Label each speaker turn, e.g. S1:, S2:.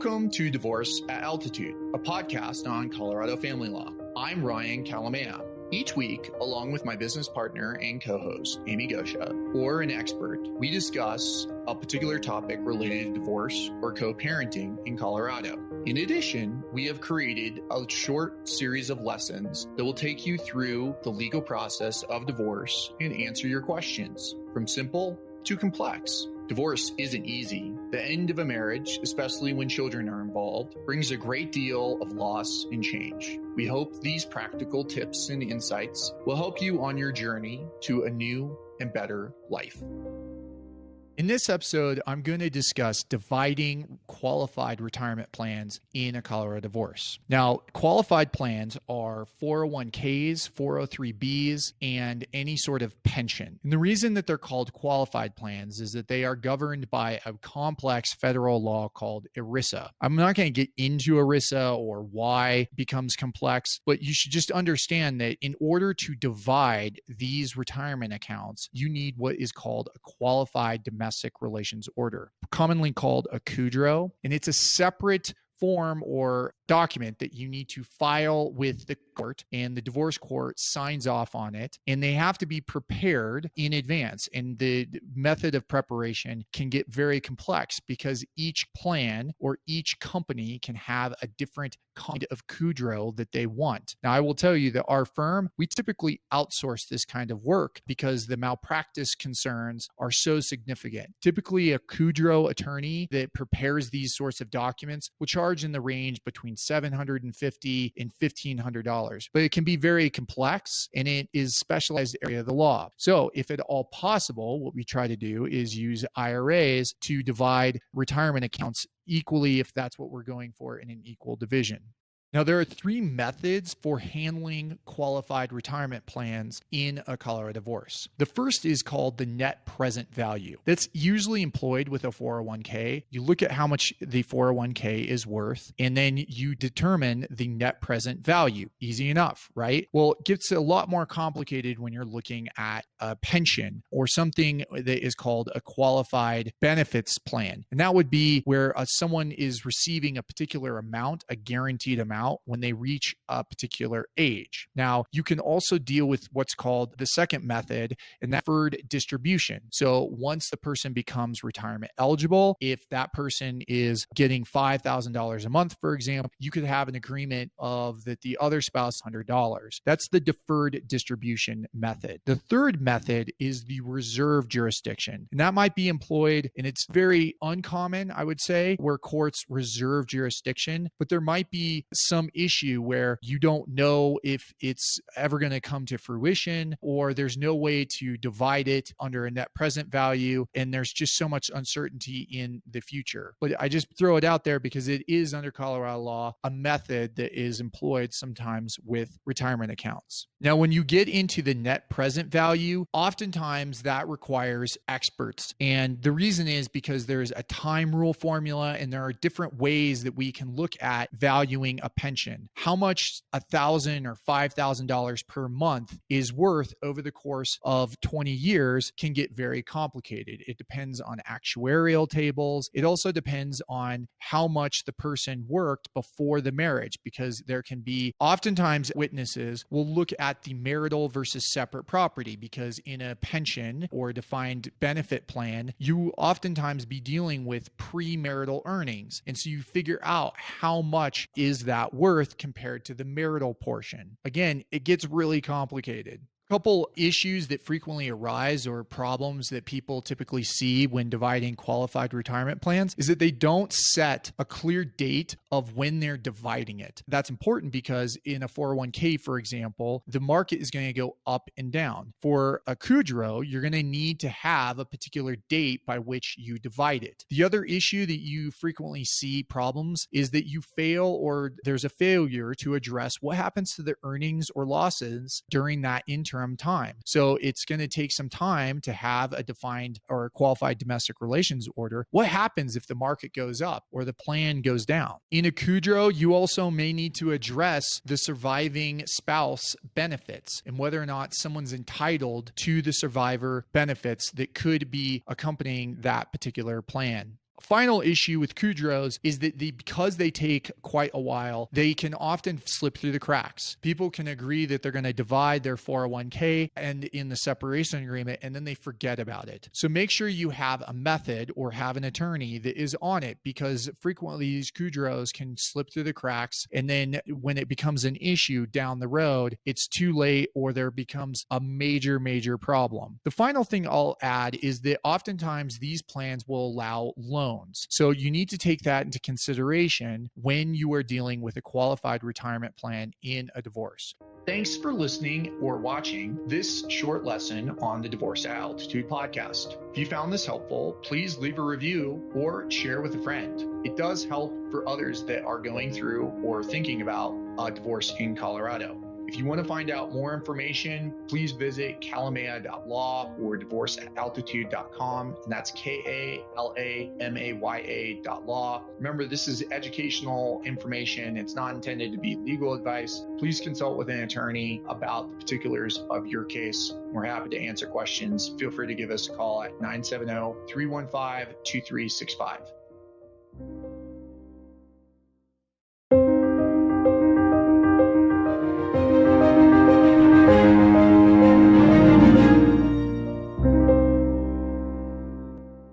S1: Welcome to Divorce at Altitude, a podcast on Colorado family law. I'm Ryan Kalamaya. Each week, along with my business partner and co-host, Amy Goscha, or an expert, we discuss a particular topic related to divorce or co-parenting in Colorado. In addition, we have created a short series of lessons that will take you through the legal process of divorce and answer your questions, from simple to complex. Divorce isn't easy. The end of a marriage, especially when children are involved, brings a great deal of loss and change. We hope these practical tips and insights will help you on your journey to a new and better life. In this episode, I'm going to discuss dividing qualified retirement plans in a Colorado divorce. Now, qualified plans are 401ks, 403bs, and any sort of pension. And the reason that they're called qualified plans is that they are governed by a complex federal law called ERISA. I'm not going to get into ERISA or why it becomes complex, but you should just understand that in order to divide these retirement accounts, you need what is called a qualified domestic relations order, commonly called a kudro, and it's a separate form or document that you need to file with the court, and the divorce court signs off on it, and they have to be prepared in advance. And the method of preparation can get very complex because each plan or each company can have a different kind of kudro that they want. Now, I will tell you that our firm, we typically outsource this kind of work because the malpractice concerns are so significant. Typically, a kudro attorney that prepares these sorts of documents will charge in the range between $750 and $1,500, but it can be very complex and it is specialized area of the law. So if at all possible, what we try to do is use IRAs to divide retirement accounts equally if that's what we're going for in an equal division. Now, there are three methods for handling qualified retirement plans in a Colorado divorce. The first is called the net present value. That's usually employed with a 401k. You look at how much the 401k is worth, and then you determine the net present value. Easy enough, right? Well, it gets a lot more complicated when you're looking at a pension or something that is called a qualified benefits plan. And that would be where someone is receiving a particular amount, a guaranteed amount, when they reach a particular age. Now, you can also deal with what's called the second method, and that's deferred distribution. So once the person becomes retirement eligible, if that person is getting $5,000 a month, for example, you could have an agreement of that the other spouse $100. That's the deferred distribution method. The third method is the reserve jurisdiction, and that might be employed, and it's very uncommon, I would say, where courts reserve jurisdiction, but there might be some issue where you don't know if it's ever going to come to fruition, or there's no way to divide it under a net present value, and there's just so much uncertainty in the future. But I just throw it out there because it is under Colorado law a method that is employed sometimes with retirement accounts. Now, when you get into the net present value, oftentimes that requires experts. And the reason is because there's a time rule formula, and there are different ways that we can look at valuing a pension. How much $1,000 or $5,000 per month is worth over the course of 20 years can get very complicated. It depends on actuarial tables. It also depends on how much the person worked before the marriage, because there can be oftentimes witnesses will look at the marital versus separate property, because in a pension or a defined benefit plan, you oftentimes be dealing with premarital earnings. And so you figure out how much is that worth compared to the marital portion. Again, it gets really complicated. Couple issues that frequently arise or problems that people typically see when dividing qualified retirement plans is that they don't set a clear date of when they're dividing it. That's important because in a 401k, for example, the market is going to go up and down. For a kudro, you're going to need to have a particular date by which you divide it. The other issue that you frequently see problems is that you fail, or there's a failure to address what happens to the earnings or losses during that interim time. So it's going to take some time to have a defined or a qualified domestic relations order. What happens if the market goes up or the plan goes down? In a kudro, you also may need to address the surviving spouse benefits and whether or not someone's entitled to the survivor benefits that could be accompanying that particular plan. Final issue with Kudros is that because they take quite a while, they can often slip through the cracks. People can agree that they're going to divide their 401k and in the separation agreement, and then they forget about it. So make sure you have a method or have an attorney that is on it, because frequently these Kudros can slip through the cracks. And then when it becomes an issue down the road, it's too late or there becomes a major, major problem. The final thing I'll add is that oftentimes these plans will allow loans. So you need to take that into consideration when you are dealing with a qualified retirement plan in a divorce. Thanks for listening or watching this short lesson on the Divorce at Altitude podcast. If you found this helpful, please leave a review or share with a friend. It does help for others that are going through or thinking about a divorce in Colorado. If you want to find out more information, please visit kalamaya.law or divorceataltitude.com. And that's KALAMAYA.law. Remember, this is educational information. It's not intended to be legal advice. Please consult with an attorney about the particulars of your case. We're happy to answer questions. Feel free to give us a call at 970-315-2365.